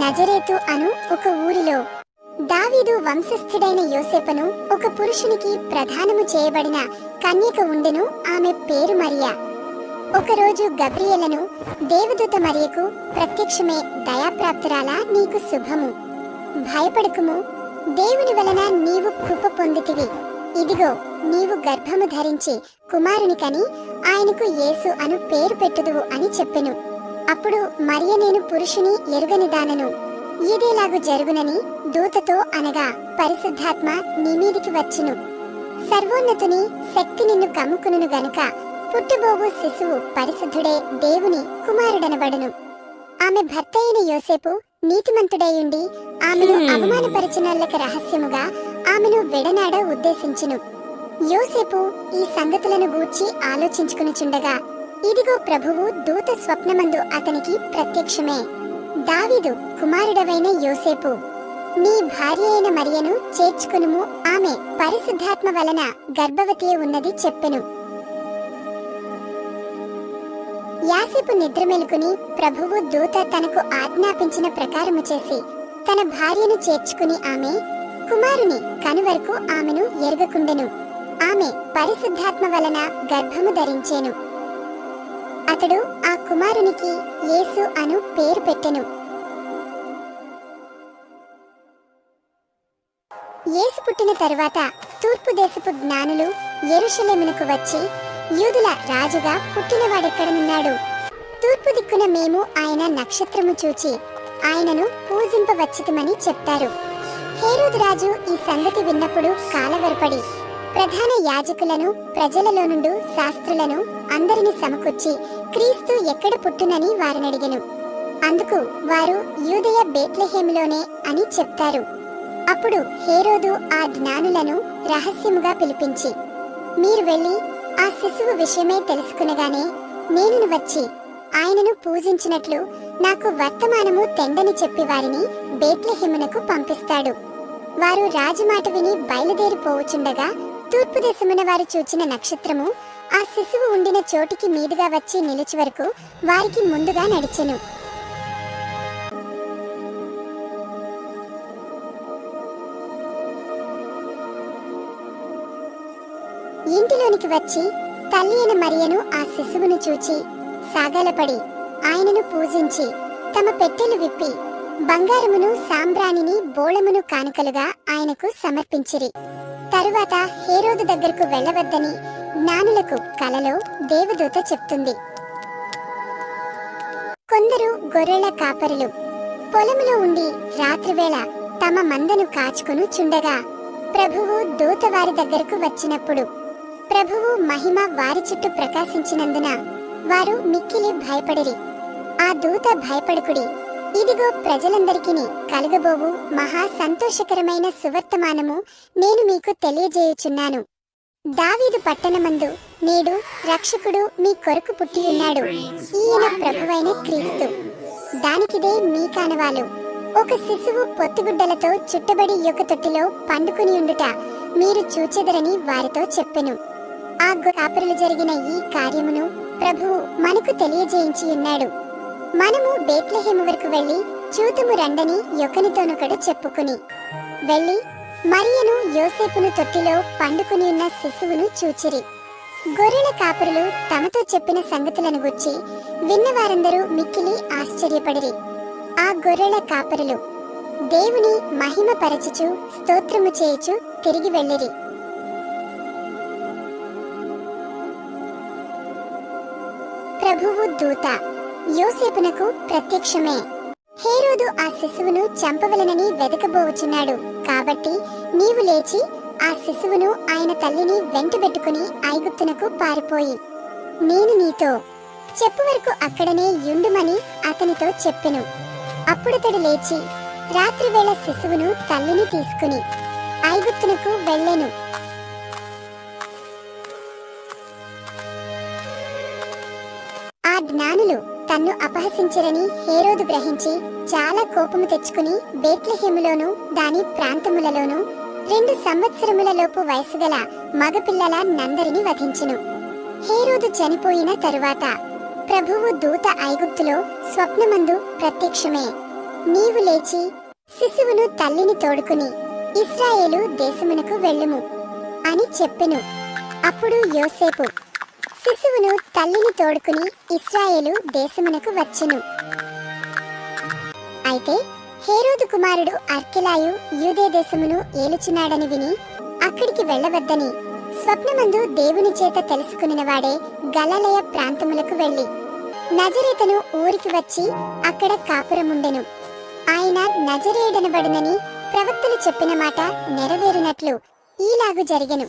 నజరేతు అను ఒక ఊరిలో దావీదు వంశస్థుడైన యోసేపును ఒక పురుషునికి ప్రదానము చేయబడిన కన్యక ఉండెను. ఆమె పేరు మరియా. ఒకరోజు గబ్రియేలను దేవదూత మరియకు ప్రత్యక్షమే, దయాప్రాప్తురాలా, నీకు శుభము, భయపడకుము, దేవుని వలన నీవు కృప పొందితివి. ఇదిగో, నీవు గర్భము ధరించి కుమారుని కని ఆయనకు యేసు అను పేరు పెట్టుదువు అని చెప్పెను. అప్పుడు మరియ, నేను పురుషుని ఎరుగని దానను, ఇదేలాగు జరుగునని దూతతో అనగా, పరిశుద్ధాత్మ నీ మీదికి వచ్చును, సర్వోన్నతుని శక్తి నిన్ను కమ్ముకును గనుక పుట్టబోవు శిశువు పరిశుద్ధుడే, దేవుని కుమారుడనబడును. ఆమె భర్త అయిన యోసేపు నీతిమంతుడైయుండి ఆమెను అవమానపరచినోళ్ళకి రహస్యముగా ఆమెను విడనాడ ఉద్దేశించును. యోసేపు ఈ సంగతులను గూర్చి ఆలోచించుకునిచుండగా, ఇదిగో ప్రభువు దూత స్వప్నమందు అతనికి ప్రత్యక్షమే, దావీదు కుమారుడవైన యోసేపు, నీ భార్య అయిన మరియను చేర్చుకునుము, ఆమె పరిశుద్ధాత్మ వలన గర్భవతి ఉన్నది చెప్పెను. యాసేపు నిద్ర మెలుకుని ప్రభువు దూత తనకు ఆజ్ఞాపించిన ప్రకారము చేసి తన భార్యను చేర్చుకుని ఆమె కుమారుని కనువరకు ఆమెను ఎరగకుండెను. ఆమె పరిశుద్ధాత్మ వలన గర్భము ధరించెను. అతడు ఆ కుమారునికి యేసు అను పేరు పెట్టెను. యేసు పుట్టిన తరువాత తూర్పు దేశపు జ్ఞానులు యెరూషలేమునకు వచ్చి, యూదుల రాజుగా పుట్టినవాడెక్కడనున్నాడు? తూర్పు దిక్కున మేము ఆయన నక్షత్రము చూచి ఆయనను పూజింపవచ్చితమని చెప్తారు. హేరోదు రాజు ఈ సంగతి విన్నప్పుడు కాలవరపడి ప్రధాన యాజకులను, ప్రజలలో నుండి శాస్త్రులను అందరిని సమకూర్చి క్రీస్తు ఎక్కడ పుట్టునని వారినడిగెను. అందుకు వారు యూదయ బేత్లెహేములోనే అని చెప్తారు. అప్పుడు హేరోదు ఆ జ్ఞానులను రహస్యముగా పిలిపించి, మీరు వెళ్ళి ఆ శిశువు విషయమే తెలుసుకునగానే నేను వచ్చి ఆయనను పూజించినట్లు నాకు వర్తమానము తెండని చెప్పి వారిని బేత్లెహేమునకు పంపిస్తాడు. వారు రాజుమాట విని బయలుదేరిపోవచుండగా తూర్పు దేశమున వారు చూచిన నక్షత్రము ఆ శిశువు ఉండిన చోటికి మీదుగా వచ్చి నిలిచి వరకు వారికి ముందుగా నడిచెను. ఇంటిలోనికి వచ్చి తల్లి అయిన మరియను ఆ శిశువును చూచి సాగలపడి ఆయనను పూజించి తమ పెట్టెలు విప్పి బంగారమును, సాంబ్రాణిని, బోళమును కానుకలుగా ఆయనకు సమర్పించిరి. తరువాత హేరోదు దగ్గరకు వెళ్ళవద్దని జ్ఞానులకు కలలో దేవదూత చెప్తుంది. కొందరు గొర్రెల కాపరులు పొలములో ఉండి రాత్రివేళ తమ మందను కాచుకుని చుండగా ప్రభువు దూత వారి దగ్గరకు వచ్చినప్పుడు ప్రభువు మహిమ వారి చుట్టూ ప్రకాశించినందున వారు మిక్కిలి భయపడిరి. ఆ దూత భయపడుకుడి, ఇదిగో ప్రజలందరికీ కలుగబోవు మహా సంతోషకరమైన సువర్తమానము నేను మీకు తెలియజేయుచున్నాను. దావీదు పట్టణమందు నేడు రక్షకుడు మీ కొరకు పుట్టియున్నాడు, ఈయన ప్రభువైన క్రీస్తు. దానికిదే మీ కానవాలు. ఒక శిశువు పొత్తిగుడ్డలతో చుట్టబడి యొక్క తొట్టిలో పండుకుని ఉండుట మీరు చూచెదరని వారితో చెప్పెను. ఆ కాపరులు జరిగిన ఈ కార్యమును ప్రభువు మనకు తెలియజేయించి ఉన్నాడు. మనము బేత్లెహేము వరకు వెళ్లి చూతుము రండని యొకనితోనొకడు చెప్పుకుని వెళ్లి మరియను, యోసేపును తొట్టిలో పండుకుని ఉన్న శిశువును చూచిరి. గొర్రెల కాపరులు తమతో చెప్పిన సంగతులను గుర్చి విన్నవారందరూ మిక్కిలి ఆశ్చర్యపడిరి. ఆ గొర్రెల కాపరులు దేవుని మహిమ పరచుచు స్తోత్రము చేయుచు తిరిగి వెళ్ళిరి. ప్రభువు దూత యోసేపునకు ప్రత్యక్షమే. హేరోదు ఆ శిశువును చంపవలనని వెదకబోవుచున్నాడు, కాబట్టి నీవు లేచి ఆ శిశువును ఆయన తల్లిని వెంటబెట్టుకుని ఐగుప్తునకు పారిపోయి నేను నీతో చెప్పు వరకు అక్కడనే యుండుమని అతనితో చెప్పెను. అప్పుడతడు లేచి రాత్రివేళ శిశువును తల్లిని తీసుకుని ఐగుప్తునకు వెళ్ళెను. ఆ జ్ఞానులు తన్ను అపహసించరని హేరోదు గ్రహించి చాలా కోపము తెచ్చుకుని బేత్లెహేములోను దాని ప్రాంతములలోను 2 సంవత్సరముల లోపు వయసుగల మగపిల్లల నందరిని వధించెను. హేరోదు చనిపోయిన తరువాత ప్రభువు దూత ఐగుప్తులో స్వప్నమందు ప్రత్యక్షమే, నీవు లేచి శిశువును తల్లిని తోడుకుని ఇశ్రాయేలు దేశమునకు వెళ్ళుము అని చెప్పెను. అప్పుడు యోసేపు శిశువును తల్లిని తోడుకుని ఇశ్రాయేలు దేశమునకు వచ్చెను. అయితే హేరోదు కుమారుడు అర్కెలాయు యూదే దేశమును ఏలుచున్నాడని విని అక్కడికి వెళ్ళవద్దని స్వప్నమందు దేవుని చేత తెలుసుకునినవాడే గలిలయ ప్రాంతములకు వెళ్ళి నజరేతను ఊరికి వచ్చి అక్కడ కాపురముండెను. ఆయన నజరేయుడనబడునని ప్రవక్తలు చెప్పిన మాట నెరవేరినట్లు ఈలాగు జరిగెను.